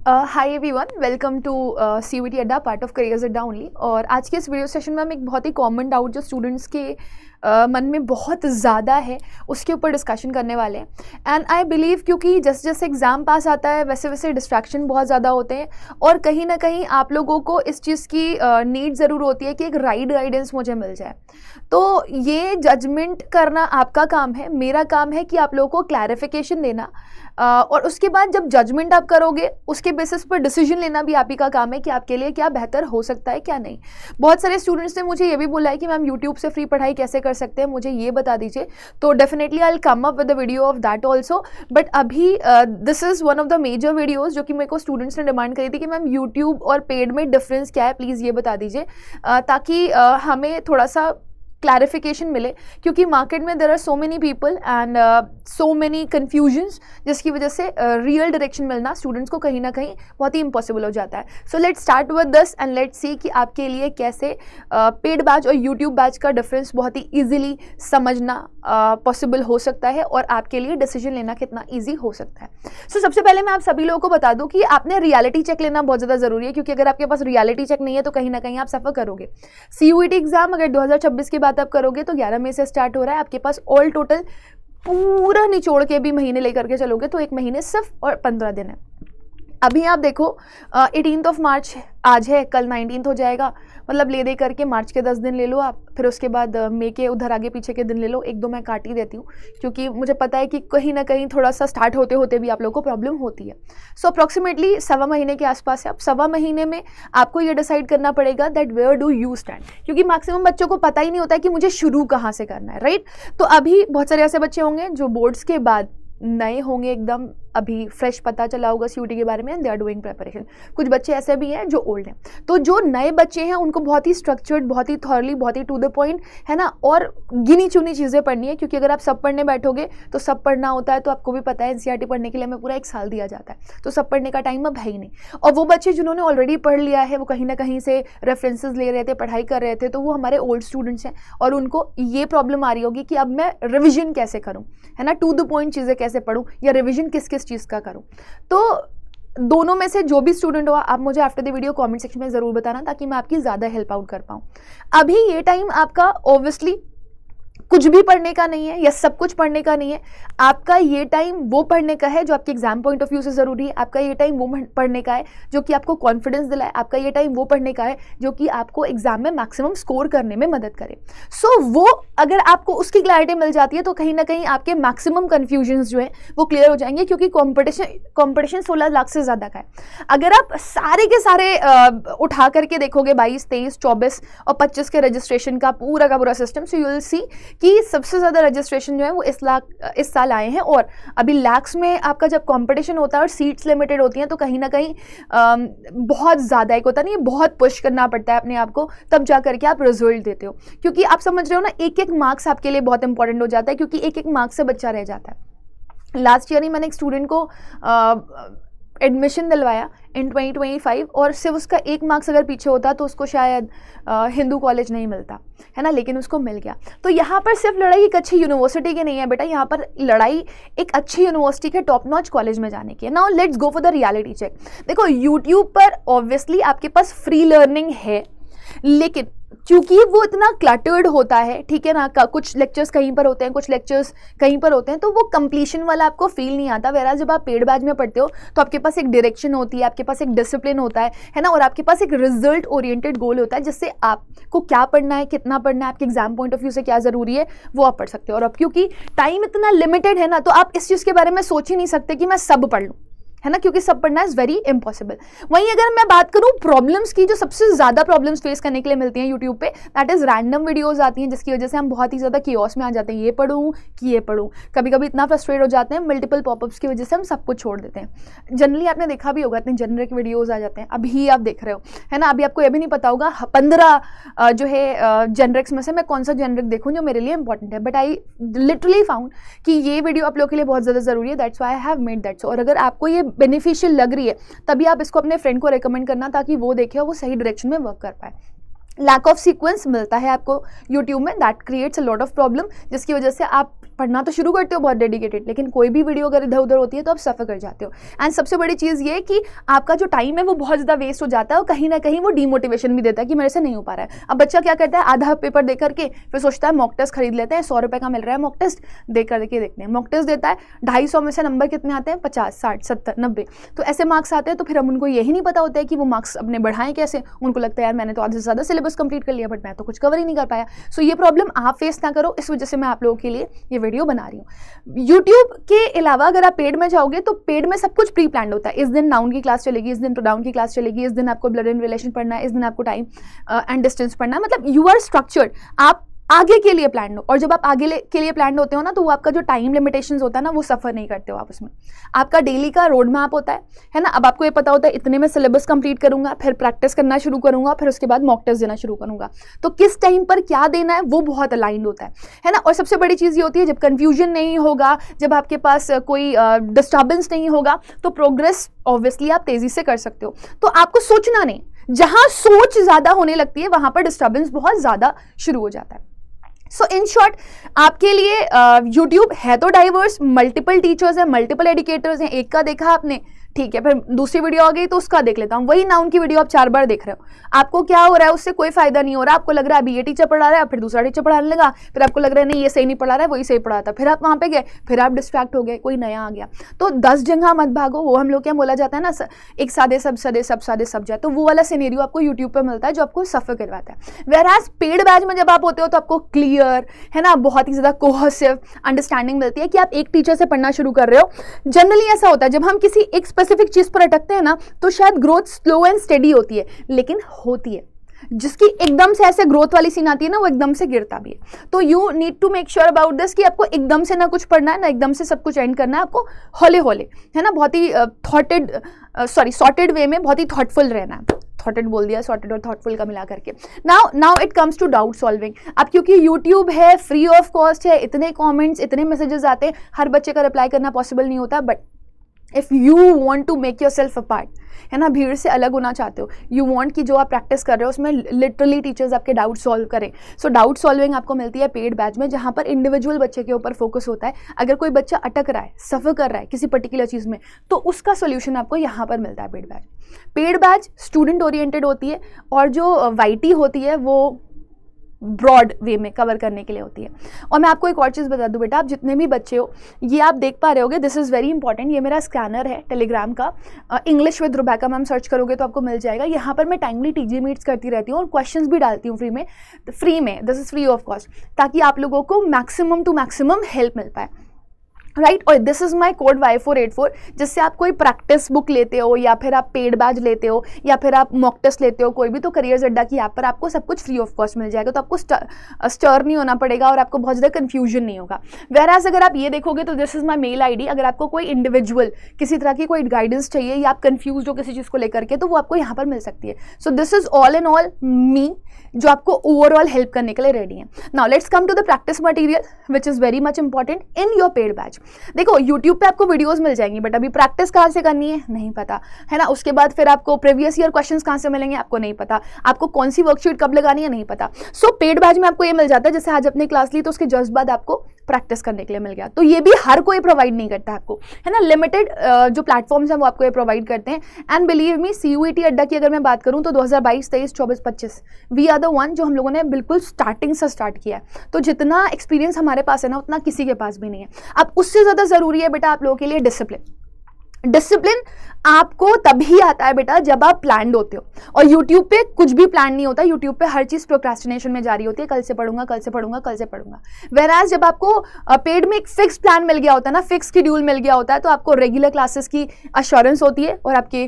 Hi everyone, welcome to CUET Adda, part of Careers Adda only. और आज के इस वीडियो सेशन में हम एक बहुत ही कॉमन डाउट जो स्टूडेंट्स के मन में बहुत ज़्यादा है उसके ऊपर डिस्कशन करने वाले हैं। एंड आई बिलीव क्योंकि जैसे जैसे एग्ज़ाम पास आता है वैसे वैसे डिस्ट्रैक्शन बहुत ज़्यादा होते हैं और कहीं ना कहीं आप लोगों को इस चीज़ की नीड ज़रूर होती है कि एक राइट गाइडेंस मुझे मिल जाए। तो ये जजमेंट करना आपका काम है, मेरा काम है कि आप लोगों को क्लैरिफिकेशन देना और उसके बाद जब जजमेंट आप करोगे उसके बेसिस पर डिसीजन लेना भी आप ही का काम है कि आपके लिए क्या बेहतर हो सकता है क्या नहीं। बहुत सारे स्टूडेंट्स ने मुझे ये भी बोला है कि मैम यूट्यूब से फ्री पढ़ाई कैसे कर सकते हैं, मुझे ये बता दीजिए। तो definitely I will come up with the video of that also, but अभी this is one of the major videos जो कि मेरे को स्टूडेंट्स ने डिमांड करी थी कि मैम यूट्यूब और पेड में डिफरेंस क्या है, प्लीज़ ये बता दीजिए ताकि हमें थोड़ा सा क्लैरिफिकेशन मिले। क्योंकि मार्केट में there are so many people and so many confusions जिसकी वजह से रियल डायरेक्शन मिलना स्टूडेंट्स को कहीं ना कहीं बहुत ही इम्पॉसिबल हो जाता है। So let's start with this and let's see कि आपके लिए कैसे पेड बैच और यूट्यूब बैच का डिफरेंस बहुत ही ईजिली समझना पॉसिबल हो सकता है और आपके लिए डिसीजन लेना कितना ईजी हो सकता है। सो सबसे पहले मैं आप सभी लोगों को बता दूं कि आपने रियलिटी चेक लेना बहुत ज़्यादा ज़रूरी है, क्योंकि अगर आपके पास रियलिटी चेक नहीं है तो कहीं ना कहीं आप सफ़र करोगे। सीयूईटी एग्जाम अगर 2026 की बात आप करोगे तो 11 मई से स्टार्ट हो रहा है। आपके पास ऑल टोटल पूरा निचोड़ के भी महीने लेकर के चलोगे तो एक महीने सिर्फ और 15 दिन है। अभी आप देखो 18th ऑफ मार्च आज है, कल 19th हो जाएगा, मतलब ले दे करके मार्च के 10 दिन ले लो आप, फिर उसके बाद मई के उधर आगे पीछे के दिन ले लो। एक दो मैं काट ही देती हूँ क्योंकि मुझे पता है कि कहीं ना कहीं थोड़ा सा स्टार्ट होते होते भी आप लोगों को प्रॉब्लम होती है। सो अप्रॉक्सीमेटली सवा महीने के आसपास है। अब सवा महीने में आपको ये डिसाइड करना पड़ेगा that where do you stand, क्योंकि मैक्सिमम बच्चों को पता ही नहीं होता है कि मुझे शुरू कहाँ से करना है, राइट। तो अभी बहुत सारे ऐसे बच्चे होंगे जो बोर्ड्स के बाद नए होंगे, एकदम अभी फ्रेश पता चला होगा सीयूटी के बारे में and they are doing preparation. कुछ बच्चे ऐसे भी हैं जो ओल्ड हैं। तो जो नए बच्चे हैं उनको बहुत ही स्ट्रक्चर्ड, बहुत ही थॉरली, बहुत ही टू द पॉइंट है ना, और गिनी चुनी चीज़ें पढ़नी है। क्योंकि अगर आप सब पढ़ने बैठोगे तो सब पढ़ना होता है, तो आपको भी पता है एनसीईआरटी पढ़ने के लिए हमें पूरा 1 साल दिया जाता है, तो सब पढ़ने का टाइम अब है ही नहीं। और वो बच्चे जिन्होंने ऑलरेडी पढ़ लिया है वो कहीं ना कहीं से रेफरेंसेज ले रहे थे, पढ़ाई कर रहे थे, तो वो हमारे ओल्ड स्टूडेंट्स हैं और उनको ये प्रॉब्लम आ रही होगी कि अब मैं रिविजन कैसे करूँ, है ना, टू द पॉइंट चीज़ें कैसे पढ़ूँ या रिविजन किस किस चीज़ का करूँ। तो दोनों में से जो भी स्टूडेंट हो आप मुझे after the video comment section में ज़रूर बताना ताकि मैं आपकी ज़्यादा हेल्प आउट कर पाऊँ। अभी ये टाइम आपका ऑब्वियसली कुछ भी पढ़ने का नहीं है या सब कुछ पढ़ने का नहीं है। आपका ये टाइम वो पढ़ने का है जो आपके एग्जाम पॉइंट ऑफ व्यू से ज़रूरी है। आपका ये टाइम वो पढ़ने का है जो कि आपको कॉन्फिडेंस दिलाए। आपका ये टाइम वो पढ़ने का है जो कि आपको एग्जाम में मैक्सिमम स्कोर करने में मदद करे। सो वो अगर आपको उसकी क्लैरिटी मिल जाती है तो कहीं ना कहीं आपके मैक्सिमम कन्फ्यूजन्स जो है वो क्लियर हो जाएंगे, क्योंकि कॉम्पिटिशन 16 लाख से ज़्यादा का है। अगर आप सारे के सारे उठा करके देखोगे 22, 23, 24 और 25 के रजिस्ट्रेशन का पूरा system, so you will see कि सबसे ज़्यादा रजिस्ट्रेशन जो है वो इस साल आए हैं। और अभी लैक्स में आपका जब कंपटीशन होता है और सीट्स लिमिटेड होती हैं तो कहीं ना कहीं बहुत ज़्यादा एक होता नहीं, बहुत पुश करना पड़ता है अपने आप को, तब जा करके आप रिजल्ट देते हो। क्योंकि आप समझ रहे हो ना, एक एक मार्क्स आपके लिए बहुत इंपॉर्टेंट हो जाता है, क्योंकि एक एक मार्क्स से बच्चा रह जाता है। लास्ट ईयर ही मैंने एक स्टूडेंट को एडमिशन दिलवाया इन 2025 और सिर्फ उसका 1 मार्क्स अगर पीछे होता तो उसको शायद हिंदू कॉलेज नहीं मिलता, है ना, लेकिन उसको मिल गया। तो यहाँ पर सिर्फ लड़ाई एक अच्छी यूनिवर्सिटी की नहीं है बेटा, यहाँ पर लड़ाई एक अच्छी यूनिवर्सिटी के टॉप नॉच कॉलेज में जाने की है। Now let's go for the reality check. देखो यूट्यूब पर ऑब्वियसली आपके पास फ्री लर्निंग है, लेकिन क्योंकि वो इतना क्लटर्ड होता है, ठीक है ना, कुछ लेक्चर्स कहीं पर होते हैं, कुछ लेक्चर्स कहीं पर होते हैं, तो वो कंप्लीशन वाला आपको फील नहीं आता। वेराज जब आप पेड बैच में पढ़ते हो तो आपके पास एक डायरेक्शन होती है, आपके पास एक डिसिप्लिन होता है ना, और आपके पास एक रिजल्ट ओरिएंटेड गोल होता है जिससे आपको क्या पढ़ना है, कितना पढ़ना है, आपके एग्जाम पॉइंट ऑफ व्यू से क्या ज़रूरी है वो आप पढ़ सकते हो। और अब क्योंकि टाइम इतना लिमिटेड है ना, तो आप इस चीज़ के बारे में सोच ही नहीं सकते कि मैं सब पढ़ लूँ, है ना, क्योंकि सब पढ़ना इज़ वेरी इम्पॉसिबल। वहीं अगर मैं बात करूँ प्रॉब्लम्स की, जो सबसे ज़्यादा प्रॉब्लम्स फेस करने के लिए मिलती हैं यूट्यूब पे, दैट इज़ रैंडम वीडियोस आती हैं जिसकी वजह से हम बहुत ही ज़्यादा कियोस में आ जाते हैं, ये पढ़ूँ कि ये पढ़ूँ। कभी कभी इतना फ्रस्ट्रेट हो जाते हैं मल्टीपल पॉपअप्स की वजह से हम सब कुछ छोड़ देते हैं। जनरली आपने देखा भी होगा इतने जेनरिक वीडियोज़ आ जाते हैं, अभी आप देख रहे हो, है ना, अभी आपको ये भी नहीं पता होगा 15 जो है जेनरिक्स में से मैं कौन सा जेनरिक देखूँ जो मेरे लिए इंपॉर्टेंट है। बट आई लिटरली फाउंड कि ये वीडियो आप लोगों के लिए बहुत ज़्यादा ज़रूरी है, that's why I have made that. और अगर आपको ये बेनिफिशियल लग रही है तभी आप इसको अपने फ्रेंड को रेकमेंड करना ताकि वो देखे और वो सही डायरेक्शन में वर्क कर पाए। लैक ऑफ सीक्वेंस मिलता है आपको यूट्यूब में, that creates a lot of problem, जिसकी वजह से आप पढ़ना तो शुरू करते हो बहुत डेडिकेटेड, लेकिन कोई भी वीडियो अगर इधर उधर होती है तो आप सफ़र कर जाते हो। एंड सबसे बड़ी चीज़ ये कि आपका जो टाइम है वो बहुत ज़्यादा वेस्ट हो जाता है, और कहीं ना कहीं वो डीमोटिवेशन भी देता है कि मेरे से नहीं हो पा रहा है। अब बच्चा क्या करता है, आधा पेपर दे करके फिर सोचता है मॉक टेस्ट खरीद लेते हैं, 100 रुपये का मिल रहा है मॉक टेस्ट, दे करके देखते हैं। मॉक टेस्ट देता है, 250 में से नंबर कितने आते हैं, 50, 60, 70, 90, तो ऐसे मार्क्स आते हैं। तो फिर हम उनको यही नहीं पता होता है कि वो मार्क्स अपने बढ़ाएं कैसे। उनको लगता है यार मैंने तो आधे से ज़्यादा सिलेबस कंप्लीट कर लिया, बट मैं तो कुछ कवर ही नहीं कर पाया। सो ये प्रॉब्लम आप फेस ना करो, इस वजह से मैं आप लोगों के लिए ये वीडियो बना रही हूँ। यूट्यूब के अलावा अगर आप पेड में जाओगे तो पेड में सब कुछ प्री प्लान होता है। इस दिन नाउन की क्लास चलेगी, इस दिन प्रोनाउन की क्लास चलेगी, इस दिन आपको ब्लड एंड रिलेशन पढ़ना है, इस दिन आपको टाइम एंड डिस्टेंस पढ़ना है। मतलब यू आर स्ट्रक्चर्ड, आप आगे के लिए प्लान हो। और जब आप आगे के लिए प्लान होते हो ना, तो वो आपका जो टाइम लिमिटेशंस होता है ना, वो सफ़र नहीं करते हो आप उसमें। आपका डेली का रोड मैप होता है ना। अब आपको ये पता होता है इतने में सिलेबस कंप्लीट करूंगा, फिर प्रैक्टिस करना शुरू करूंगा, फिर उसके बाद मॉक टेस्ट देना शुरू करूंगा। तो किस टाइम पर क्या देना है वो बहुत अलाइंड होता है ना। और सबसे बड़ी चीज़ ये होती है, जब कन्फ्यूजन नहीं होगा, जब आपके पास कोई डिस्टर्बेंस नहीं होगा, तो प्रोग्रेस ऑब्वियसली आप तेज़ी से कर सकते हो। तो आपको सोचना नहीं, जहाँ सोच ज़्यादा होने लगती है वहाँ पर डिस्टर्बेंस बहुत ज़्यादा शुरू हो जाता है। सो इन शॉर्ट, आपके लिए यूट्यूब है तो डाइवर्स, मल्टीपल टीचर्स हैं, मल्टीपल एडुकेटर्स हैं। एक का देखा आपने, ठीक है, फिर दूसरी वीडियो आ गई तो उसका देख लेता हूँ। वही नाउन की वीडियो आप 4 बार देख रहे हो, आपको क्या हो रहा है, उससे कोई फायदा नहीं हो रहा। आपको लग रहा है अभी ये टीचर पढ़ा रहा है, फिर दूसरा टीचर पढ़ाने लगा, फिर आपको लग रहा है नहीं ये सही नहीं पढ़ा रहा है, वही सही पढ़ा था, फिर आप वहाँ पे गए, फिर आप डिस्ट्रैक्ट हो गए, कोई नया आ गया। तो 10 जगह मत भागो, वो हम लोग क्या बोला जाता है ना, एक सादे सब सदे सब सादे सब जाए। तो वो वाला सिनेरियो आपको यूट्यूब पर मिलता है जो आपको सफ़र करवाता है। वेयरएज पेड बैच में जब आप होते हो तो आपको क्लियर है ना, बहुत ही ज़्यादा कोहेसिव अंडरस्टैंडिंग मिलती है कि आप एक टीचर से पढ़ना शुरू कर रहे हो। जनरली ऐसा होता है जब हम किसी एक स्पेसिफिक चीज़ पर अटकते हैं ना, तो शायद ग्रोथ स्लो एंड स्टेडी होती है, लेकिन होती है। जिसकी एकदम से ऐसे ग्रोथ वाली सीन आती है ना, वो एकदम से गिरता भी है। तो you need to make sure about this कि आपको एकदम से ना कुछ पढ़ना है ना एकदम से सब कुछ एंड करना है। आपको हौले हौले है ना, बहुत ही सॉर्टेड वे में बहुत ही थॉटफुल रहना है। थॉटेड बोल दिया, सॉर्टेड और थॉटफुल का मिला करके। Now it comes to doubt solving. अब क्योंकि यूट्यूब है, फ्री ऑफ कॉस्ट है, इतने कमेंट्स, इतने मैसेजेस आते हैं, हर बच्चे का रिप्लाई करना पॉसिबल नहीं होता। But if you want to make yourself a part, है ना, भीड़ से अलग होना चाहते हो, यू वांट कि जो आप प्रैक्टिस कर रहे हो उसमें लिटरली टीचर्स आपके डाउट सॉल्व करें। सो डाउट सॉल्विंग आपको मिलती है पेड बैच में, जहाँ पर इंडिविजुअल बच्चे के ऊपर फोकस होता है। अगर कोई बच्चा अटक रहा है, सफ़र कर रहा है किसी पर्टिकुलर चीज़ में, तो उसका सोल्यूशन आपको यहाँ पर मिलता है paid batch. Paid batch student oriented होती है, और जो वाईटी होती है वो ब्रॉड वे में कवर करने के लिए होती है। और मैं आपको एक और चीज़ बता दूं बेटा, आप जितने भी बच्चे हो, ये आप देख पा रहे होगे, दिस इज़ वेरी इंपॉर्टेंट। ये मेरा स्कैनर है टेलीग्राम का, इंग्लिश विद रुबैका मैम सर्च करोगे तो आपको मिल जाएगा। यहाँ पर मैं टाइमली टीजी मीट्स करती रहती हूँ और क्वेश्चंस भी डालती हूँ फ्री में, this is free of cost, ताकि आप लोगों को मैक्सिमम टू मैक्सिमम हेल्प मिल पाए, राइट। और this is my code Y484, जिससे आप कोई प्रैक्टिस बुक लेते हो, या फिर आप पेड बैच लेते हो, या फिर आप मॉक टेस्ट लेते हो कोई भी, तो करियर्स अड्डा की ऐप पर आपको सब कुछ फ्री ऑफ कॉस्ट मिल जाएगा। तो आपको स्टर नहीं होना पड़ेगा और आपको बहुत ज़्यादा कन्फ्यूजन नहीं होगा। वेयरएज अगर आप ये देखोगे तो this is my mail ID। अगर आपको कोई इंडिविजुअल किसी तरह की कोई गाइडेंस चाहिए, या आप कन्फ्यूज हो किसी चीज़ को लेकर के, तो वो आपको यहाँ पर मिल सकती है। So this is all in all me, जो आपको ओवरऑल हेल्प करने के लिए रेडी है। Now let's come to the practice material which is very much important in your paid batch. देखो यूट्यूब पे आपको वीडियोस मिल जाएंगी, बट अभी प्रैक्टिस कहाँ से करनी है नहीं पता, है ना। उसके बाद फिर आपको प्रीवियस ईयर क्वेश्चंस कहाँ से मिलेंगे आपको नहीं पता, आपको कौन सी वर्कशीट कब लगानी है नहीं पता। सो पेड बैच में आपको ये मिल जाता है, जैसे आज अपनी क्लास ली तो उसके जस्ट बाद आपको प्रैक्टिस करने के लिए मिल गया। तो ये भी हर कोई प्रोवाइड नहीं करता आपको, है ना। लिमिटेड जो प्लेटफॉर्म्स हैं वो आपको ये प्रोवाइड करते हैं। एंड बिलीव मी, CUET अड्डा की अगर मैं बात करूँ तो 2022, 23, 24, 25 वी आर द वन जो हम लोगों ने बिल्कुल स्टार्टिंग से स्टार्ट किया है। तो जितना एक्सपीरियंस हमारे पास है ना, उतना किसी के पास भी नहीं है। अब उससे ज़्यादा ज़रूरी है बेटा आप लोगों के लिए डिसिप्लिन आपको तभी आता है बेटा जब आप प्लान्ड होते हो। और यूट्यूब पे कुछ भी प्लान नहीं होता, यूट्यूब पे हर चीज़ प्रोक्रेस्टिनेशन में जारी होती है, कल से पढ़ूंगा, कल से पढ़ूंगा, कल से पढ़ूंगा। वेयरएज जब आपको पेड में एक फिक्स प्लान मिल गया होता है ना, फिक्स शेड्यूल मिल गया होता है, तो आपको रेगुलर क्लासेस की अश्योरेंस होती है, और आपके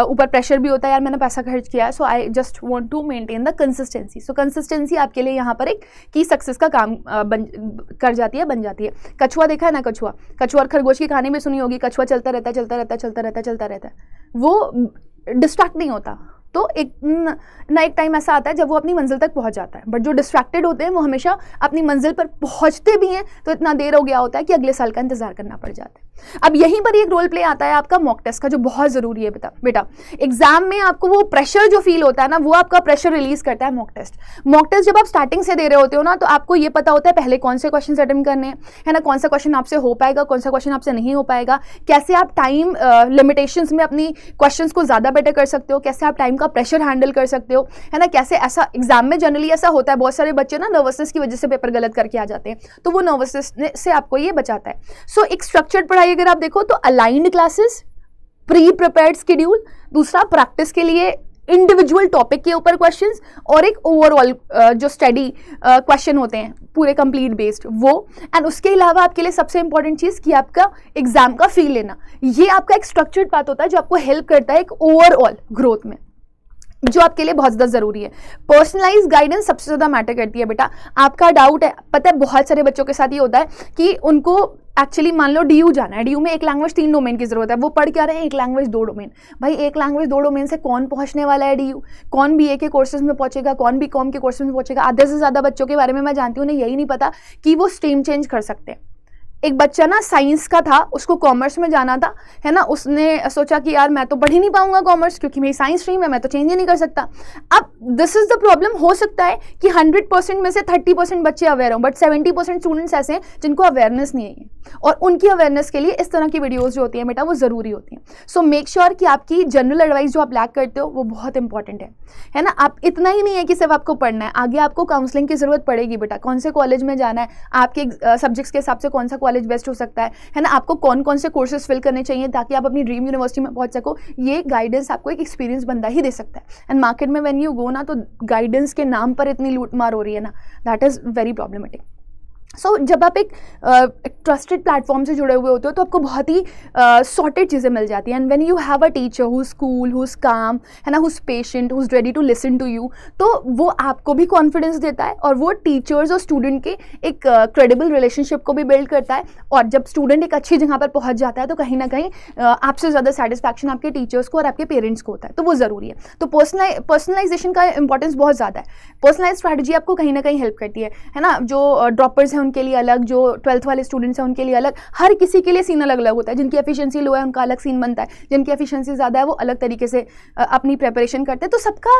ऊपर प्रेशर भी होता है, यार मैंने पैसा खर्च किया है, so I just want to maintain the consistency. So consistency आपके लिए यहाँ पर एक की सक्सेस का काम बन जाती है। कछुआ देखा है ना, कछुआ और खरगोश की कहानी भी सुनी होगी। कछुआ चलता रहता है, वो डिस्ट्रैक्ट नहीं होता। तो एक टाइम ऐसा आता है जब वो अपनी मंजिल तक पहुंच जाता है, बट जो डिस्ट्रैक्टेड होते हैं वो हमेशा अपनी मंजिल पर पहुंचते भी हैं तो इतना देर हो गया होता है कि अगले साल का इंतजार करना पड़ जाता है। अब यहीं पर एक रोल प्ले आता है आपका मॉक टेस्ट का, जो बहुत ज़रूरी है बेटा एग्जाम में आपको वो प्रेशर जो फील होता है ना, वो आपका प्रेशर रिलीज करता है मॉक टेस्ट। मॉक टेस्ट जब आप स्टार्टिंग से दे रहे होते हो ना, तो आपको ये पता होता है पहले कौन से क्वेश्चन अटेम्प्ट करने हैं, है ना, कौन सा क्वेश्चन आपसे हो पाएगा, कौन सा क्वेश्चन आपसे नहीं हो पाएगा, कैसे आप टाइम लिमिटेशंस में अपनी क्वेश्चंस को ज़्यादा बेटर कर सकते हो, कैसे आप टाइम का प्रेशर हैंडल कर सकते हो, है ना, कैसे ऐसा एग्जाम में जनरली ऐसा होता है बहुत सारे बच्चे ना नर्वसनेस की वजह से पेपर गलत करके आ जाते हैं, तो वो नर्वसनेस से आपको ये बचाता है। सो एक स्ट्रक्चर्ड पढ़ाई अगर आप देखो तो aligned classes, pre prepared schedule, दूसरा प्रैक्टिस के लिए इंडिविजुअल टॉपिक के ऊपर क्वेश्चंस, और एक ओवरऑल जो स्टडी क्वेश्चन होते हैं पूरे कंप्लीट बेस्ड वो। एंड उसके अलावा आपके लिए सबसे इंपॉर्टेंट चीज़ कि आपका एग्जाम का फील लेना, ये आपका एक स्ट्रक्चर्ड पाथ होता है जो आपको हेल्प करता है एक ओवरऑल ग्रोथ में, जो आपके लिए बहुत ज़्यादा ज़रूरी है। पर्सनलाइज गाइडेंस सबसे ज़्यादा मैटर करती है बेटा। आपका डाउट है, पता है बहुत सारे बच्चों के साथ ये होता है कि उनको एक्चुअली मान लो DU जाना है, DU में एक लैंग्वेज 3 डोमेन की जरूरत है, वो पढ़ क्या रहे हैं, एक लैंग्वेज 2 डोमेन। भाई एक लैंग्वेज 2 डोमेन से कौन पहुंचने वाला है DU? कौन BA के कोर्सेज में पहुंचेगा, कौन BCom के कोर्सेज में पहुंचेगा? आधे से ज़्यादा बच्चों के बारे में मैं जानती हूँ, उन्हें यही नहीं पता कि वो स्ट्रीम चेंज कर सकते हैं। एक बच्चा ना साइंस का था, उसको कॉमर्स में जाना था, है ना, उसने सोचा कि यार मैं तो पढ़ ही नहीं पाऊंगा कॉमर्स क्योंकि मेरी साइंस स्ट्रीम है, मैं तो चेंज ही नहीं कर सकता। अब दिस इज द प्रॉब्लम। हो सकता है कि 100% में से 30% बच्चे अवेयर हों, बट 70% स्टूडेंट्स ऐसे हैं जिनको अवेयरनेस नहीं है, और उनकी अवेयरनेस के लिए इस तरह की वीडियोज़ जो होती है बेटा वो ज़रूरी होती हैं। सो मेक श्योर कि आपकी जनरल एडवाइस जो आप लैक करते हो वो बहुत इंपॉर्टेंट है ना। आप इतना ही नहीं है कि सिर्फ आपको पढ़ना है, आगे आपको काउंसलिंग की ज़रूरत पड़ेगी बेटा। कौन से कॉलेज में जाना है, आपके सब्जेक्ट्स के हिसाब से कौन सा कॉलेज बेस्ट हो सकता है ना, आपको कौन कौन से कोर्सेज फिल करने चाहिए ताकि आप अपनी ड्रीम यूनिवर्सिटी में पहुंच सको, ये गाइडेंस आपको एक एक्सपीरियंस बंदा ही दे सकता है। एंड मार्केट में व्हेन यू गो ना, तो गाइडेंस के नाम पर इतनी लूट मार हो रही है ना, दैट इज़ वेरी प्रॉब्लमेटिक। सो जब आप एक ट्रस्टेड प्लेटफॉर्म से जुड़े हुए होते हो तो आपको बहुत ही सॉर्टेड चीज़ें मिल जाती हैं। And when you have a teacher who is cool, who is calm, है ना, who is patient, who is ready to listen to you, तो वो आपको भी कॉन्फिडेंस देता है, और वो टीचर्स और स्टूडेंट के एक क्रेडिबल रिलेशनशिप को भी बिल्ड करता है। और जब स्टूडेंट एक अच्छी जगह पर पहुँच जाता है तो कहीं ना कहीं आपसे ज़्यादा सेटिस्फैक्शन आपके टीचर्स को और आपके पेरेंट्स को होता है, तो वो ज़रूरी है। तो पर्सनलाइजेशन का इंपॉर्टेंस बहुत ज़्यादा है। पर्सनलाइज स्ट्रैटेजी आपको कहीं ना कहीं हेल्प करती है ना। जो ड्रॉपर्स हैं उनके लिए अलग, जो 12th वाले स्टूडेंट्स हैं उनके लिए अलग, हर किसी के लिए सीन अलग अलग होता है। जिनकी एफिशिएंसी लो है उनका अलग सीन बनता है, जिनकी एफिशिएंसी ज़्यादा है वो अलग तरीके से अपनी प्रेपरेशन करते हैं। तो सबका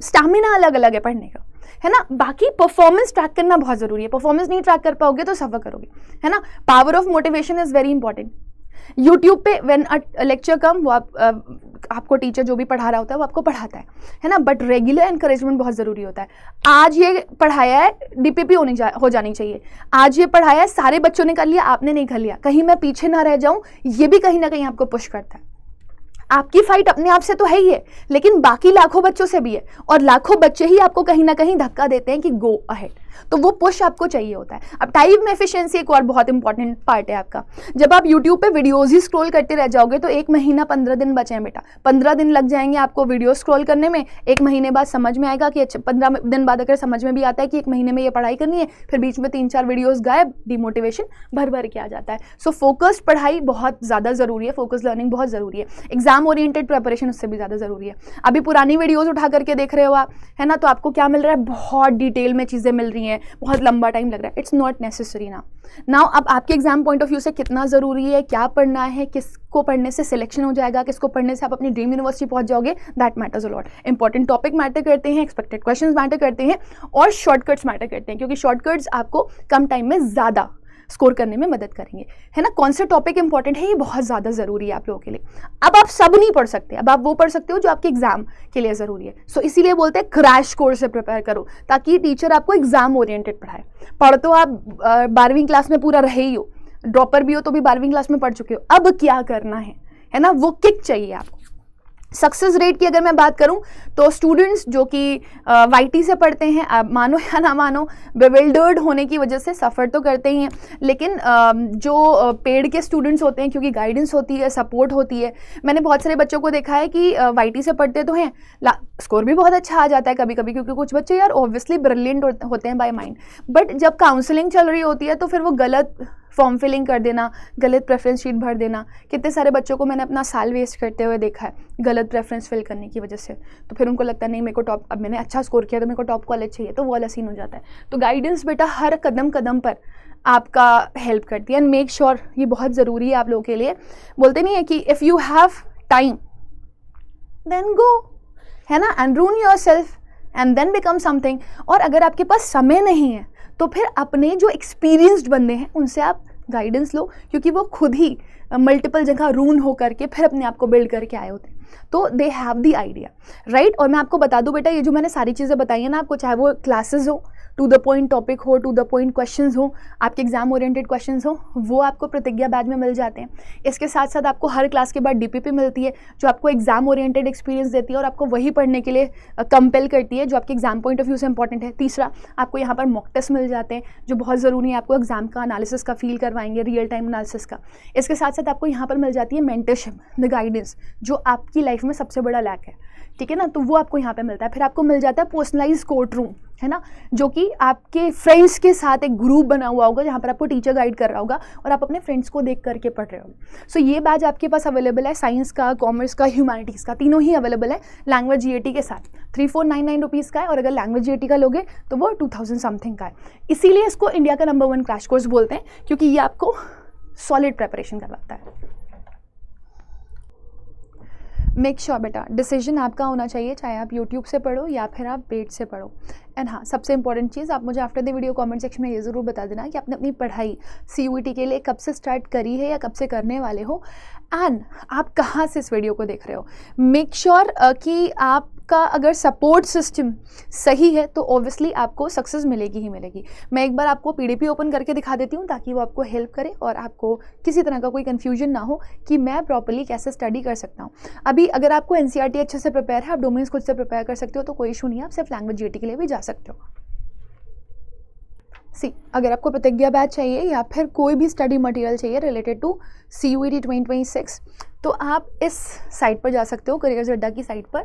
स्टैमिना अलग अलग है पढ़ने का, है ना। बाकी परफॉर्मेंस ट्रैक करना बहुत ज़रूरी है। परफॉर्मेंस नहीं ट्रैक कर पाओगे तो सफ़र करोगे, है ना। Power of motivation is very important. YouTube पे व्हेन अ लेक्चर कम, वो आपको टीचर जो भी पढ़ा रहा होता है वो आपको पढ़ाता है ना, बट रेगुलर एनकरेजमेंट बहुत ज़रूरी होता है। आज ये पढ़ाया है, DPP हो जानी चाहिए। आज ये पढ़ाया है, सारे बच्चों ने कर लिया, आपने नहीं कर लिया, कहीं मैं पीछे ना रह जाऊं, ये भी कहीं ना कहीं आपको पुश करता है। आपकी फाइट अपने आप से तो है ही है, लेकिन बाकी लाखों बच्चों से भी है, और लाखों बच्चे ही आपको कहीं ना कहीं धक्का देते हैं कि गो अहेड, तो वो पुश आपको चाहिए होता है। अब टाइम एफिशिएंसी एक और बहुत इंपॉर्टेंट पार्ट है आपका। जब आप यूट्यूब पे वीडियोस ही स्क्रॉल करते रह जाओगे तो 1 महीना 15 दिन बचे हैं बेटा। 15 दिन लग जाएंगे आपको वीडियो स्क्रॉल करने में। 1 महीने बाद समझ में आएगा कि अच्छा, 15 दिन बाद अगर समझ में भी आता है कि 1 महीने में ये पढ़ाई करनी है, फिर बीच में 3-4 वीडियोस गायब, डिमोटिवेशन भर भर के आ जाता है। सो फोकस्ड पढ़ाई बहुत ज़्यादा ज़रूरी है, फोकस लर्निंग बहुत ज़रूरी है। एग्जाम ओरिएंटेड प्रिपरेशन उससे भी ज़्यादा ज़रूरी है। अभी पुरानी वीडियोज़ उठा करके देख रहे हो आप, है ना, तो आपको क्या मिल रहा है, बहुत डिटेल में चीज़ें मिल रही हैं, बहुत लंबा टाइम लग रहा है। It's not necessary now. अब आपके एग्जाम पॉइंट ऑफ व्यू से कितना ज़रूरी है, क्या पढ़ना है, किसको पढ़ने से सिलेक्शन हो जाएगा, किसको पढ़ने से आप अपनी ड्रीम यूनिवर्सिटी पहुंच जाओगे, that matters a lot. Important topic matter करते हैं, एक्सपेक्टेड क्वेश्चंस मैटर करते हैं, और शॉर्टकट्स मैटर करते हैं, क्योंकि शॉर्टकट्स आपको कम टाइम में ज़्यादा स्कोर करने में मदद करेंगे, है ना। कौन सा टॉपिक इंपॉर्टेंट है, ये बहुत ज़्यादा ज़रूरी है आप लोगों के लिए। अब आप सब नहीं पढ़ सकते, अब आप वो पढ़ सकते हो जो आपके एग्जाम के लिए ज़रूरी है। सो इसीलिए बोलते हैं क्रैश कोर्स से प्रिपेयर करो, ताकि टीचर आपको एग्जाम ओरिएंटेड पढ़ाए। पढ़ तो आप 12वीं क्लास में पूरा रहे ही हो, ड्रॉपर भी हो तो भी 12वीं क्लास में पढ़ चुके हो, अब क्या करना है ना, वो किक चाहिए आपको। सक्सेस रेट की अगर मैं बात करूं तो स्टूडेंट्स जो कि YT से पढ़ते हैं, आप मानो या ना मानो, बेविल्डर्ड होने की वजह से सफ़र तो करते ही हैं, लेकिन जो पेड के स्टूडेंट्स होते हैं, क्योंकि गाइडेंस होती है, सपोर्ट होती है, मैंने बहुत सारे बच्चों को देखा है कि YT से पढ़ते तो हैं, स्कोर भी बहुत अच्छा आ जाता है कभी कभी, क्योंकि कुछ बच्चे यार ऑब्वियसली ब्रिलियंट होते हैं बाय माइंड, बट जब काउंसलिंग चल रही होती है तो फिर वो गलत फॉर्म फिलिंग कर देना, गलत प्रेफरेंस शीट भर देना। कितने सारे बच्चों को मैंने अपना साल वेस्ट करते हुए देखा है गलत प्रेफरेंस फिल करने की वजह से। तो फिर उनको लगता है नहीं, मेरे को टॉप, अब मैंने अच्छा स्कोर किया तो मेरे को टॉप कॉलेज चाहिए, तो वो वाला सीन हो जाता है। तो गाइडेंस बेटा हर कदम कदम पर आपका हेल्प करती है। एंड मेक श्योर, ये बहुत ज़रूरी है आप लोगों के लिए, बोलते नहीं है कि if you have time then go, है ना, and ruin yourself and then become something. और अगर आपके पास समय नहीं है तो फिर अपने जो एक्सपीरियंस्ड बंदे हैं उनसे आप गाइडेंस लो, क्योंकि वो खुद ही मल्टीपल जगह रून हो करके फिर अपने आप को बिल्ड करके आए होते हैं, तो they have the idea, right. और मैं आपको बता दूं बेटा, ये जो मैंने सारी चीज़ें बताई हैं ना आपको, चाहे वो क्लासेस हो, टू द पॉइंट टॉपिक हो, टू द पॉइंट क्वेश्चंस हो, आपके एग्जाम ओरिएंटेड क्वेश्चंस हो, वो आपको प्रतिज्ञा बैच में मिल जाते हैं। इसके साथ साथ आपको हर क्लास के बाद डीपीपी मिलती है जो आपको एग्जाम ओरिएंटेड एक्सपीरियंस देती है और आपको वही पढ़ने के लिए कंपेल करती है जो आपके एग्जाम पॉइंट ऑफ व्यू से इंपॉर्टेंट है। तीसरा, आपको यहाँ पर मॉक टेस्ट मिल जाते हैं जो बहुत ज़रूरी है, आपको एग्जाम का एनालिसिस का फील करवाएंगे, रियल टाइम एनालिसिस का। इसके साथ साथ आपको यहाँ पर मिल जाती है मेंटरशिप, द गाइडेंस, जो आपकी लाइफ में सबसे बड़ा लैक है, ठीक है ना, तो वो आपको यहाँ पे मिलता है। फिर आपको मिल जाता है पर्सनलाइज कोर्ट रूम, है ना, जो कि आपके फ्रेंड्स के साथ एक ग्रुप बना हुआ होगा जहाँ पर आपको टीचर गाइड कर रहा होगा और आप अपने फ्रेंड्स को देख करके पढ़ रहे होगे। सो ये बैच आपके पास अवेलेबल है, साइंस का, कॉमर्स का, ह्यूमैनिटीज़ का, तीनों ही अवेलेबल है। लैंग्वेज जीएटी के साथ 3499 रुपीज़ का है, और अगर लैंग्वेज जीएटी का लोगे तो वो 2000 समथिंग का है। इसीलिए इसको इंडिया का नंबर 1 क्रैश कोर्स बोलते हैं, क्योंकि ये आपको सॉलिड प्रेपरेशन करवाता है। मेक श्योर बेटा, डिसीजन आपका होना चाहिए, चाहे आप यूट्यूब से पढ़ो या फिर आप पेट से पढ़ो। एंड हाँ, सबसे इंपॉर्टेंट चीज़, आप मुझे after the video comment section में ये ज़रूर बता देना कि आपने अपनी पढ़ाई CUET के लिए कब से स्टार्ट करी है या कब से करने वाले हो, एंड आप कहाँ से इस वीडियो को देख रहे हो। मेक श्योर कि आपका अगर सपोर्ट सिस्टम सही है तो ऑब्वियसली आपको सक्सेस मिलेगी ही मिलेगी। मैं एक बार आपको PDP ओपन करके दिखा देती हूँ ताकि वो आपको हेल्प करे और आपको किसी तरह का कोई कन्फ्यूजन ना हो कि मैं प्रॉपर्ली कैसे स्टडी कर सकता हूँ। अभी अगर आपको NCERT अच्छे से प्रिपेयर है, आप डोमेन्स खुद से प्रिपेयर कर सकते हो, तो कोई इशू नहीं है, आप सिर्फ लैंग्वेज जीएटी के लिए भी जा सकते हो। अगर आपको प्रतिज्ञा बैच चाहिए या फिर कोई भी स्टडी मटेरियल चाहिए रिलेटेड टू CUET 2026, तो आप इस साइट पर जा सकते हो, करियर्स अड्डा की साइट पर,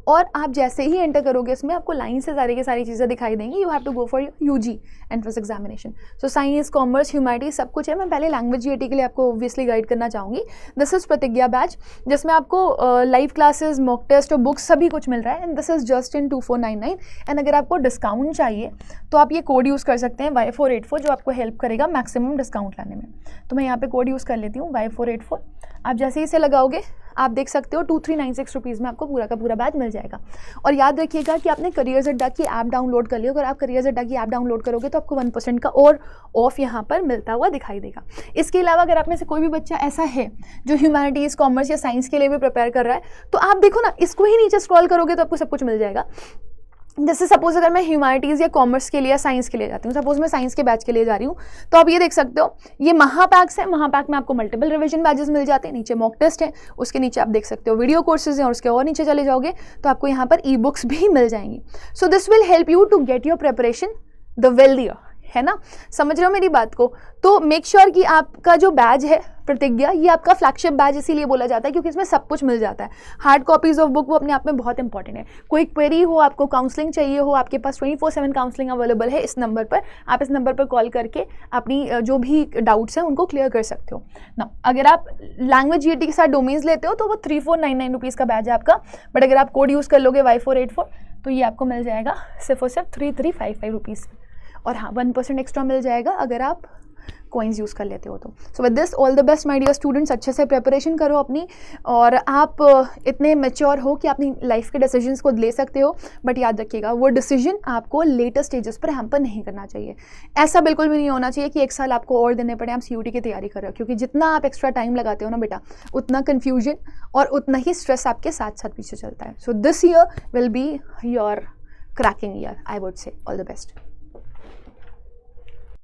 और आप जैसे ही एंटर करोगे इसमें आपको लाइन से सारी की सारी चीज़ें दिखाई देंगी। You have to go for UG entrance examination. So science, commerce, humanities सब कुछ है। मैं पहले लैंग्वेज जीएटी के लिए आपको ऑब्वियसली गाइड करना चाहूँगी। दिस इज़ प्रतिज्ञा बैच, जिसमें आपको लाइव क्लासेस, मॉक टेस्ट और बुक्स सभी कुछ मिल रहा है, and this is just in 2499। And अगर आपको डिस्काउंट चाहिए तो आप ये कोड यूज़ कर सकते हैं Y484, जो आपको हेल्प करेगा मैक्सिमम डिस्काउंट लाने में। तो मैं यहाँ पे कोड यूज़ कर लेती हूँ Y484। आप जैसे ही इसे लगाओगे आप देख सकते हो 2396 रुपीज़ में आपको पूरा का पूरा बैच मिल जाएगा। और याद रखिएगा कि आपने करियर्स अड्डा की ऐप डाउनलोड कर ली। अगर आप करियर्स अड्डा की ऐप डाउनलोड करोगे तो आपको 1% का और ऑफ यहाँ पर मिलता हुआ दिखाई देगा। इसके अलावा अगर आप में से कोई भी बच्चा ऐसा है जो ह्यूमैनिटीज़, कॉमर्स या साइंस के लिए भी प्रिपेयर कर रहा है, तो आप देखो ना, इसको ही नीचे स्क्रॉल करोगे तो आपको सब कुछ मिल जाएगा। जैसे सपोज अगर मैं ह्यूमैनिटीज़ या कॉमर्स के लिए या साइंस के लिए जाती हूँ, सपोज मैं साइंस के बैच के लिए जा रही हूँ, तो आप ये देख सकते हो ये महापैक्स है। महापैक में आपको मल्टीपल रिवीजन बैचेस मिल जाते हैं, नीचे मॉक टेस्ट है, उसके नीचे आप देख सकते हो वीडियो कोर्सेज हैं, और उसके और नीचे चले जाओगे तो आपको यहाँ पर ई-बुक्स भी मिल जाएंगी। So this will help you to get your preparation the wealthier, है ना, समझ रहे हो मेरी बात को। तो मेक श्योर कि आपका जो बैच है प्रतिज्ञा, ये आपका फ्लैगशिप बैच इसीलिए बोला जाता है क्योंकि इसमें सब कुछ मिल जाता है। हार्ड कॉपीज ऑफ बुक वो अपने आप में बहुत इंपॉर्टेंट है। कोई क्वेरी हो, आपको काउंसलिंग चाहिए हो, आपके पास 24/7 काउंसलिंग अवेलेबल है इस नंबर पर। आप इस नंबर पर कॉल करके अपनी जो भी डाउट्स हैं उनको क्लियर कर सकते हो ना। अगर आप लैंग्वेज जीएटी के साथ डोमेन्स लेते हो तो वो 3499 रुपीज़ का बैच है आपका, बट अगर आप कोड यूज़ कर लोगे Y484 तो ये आपको मिल जाएगा सिर्फ और सिर्फ 3355 रुपीज़। और हाँ, 1% एक्स्ट्रा मिल जाएगा अगर आप कॉइन्स यूज़ कर लेते हो तो। So with this all the best my dear students, अच्छे से प्रिपरेशन करो अपनी, और आप इतने मैच्योर हो कि अपनी लाइफ के डिसीजंस को ले सकते हो। बट याद रखिएगा वो डिसीजन आपको लेटर स्टेजेस पर हैम्पर नहीं करना चाहिए। ऐसा बिल्कुल भी नहीं होना चाहिए कि 1 साल आपको और देने पड़े, आप CUET की तैयारी कर रहे हो, क्योंकि जितना आप एक्स्ट्रा टाइम लगाते हो ना बेटा, उतना कन्फ्यूजन और उतना ही स्ट्रेस आपके साथ साथ पीछे चलता है। So this year will be your cracking year, I would say. All the best.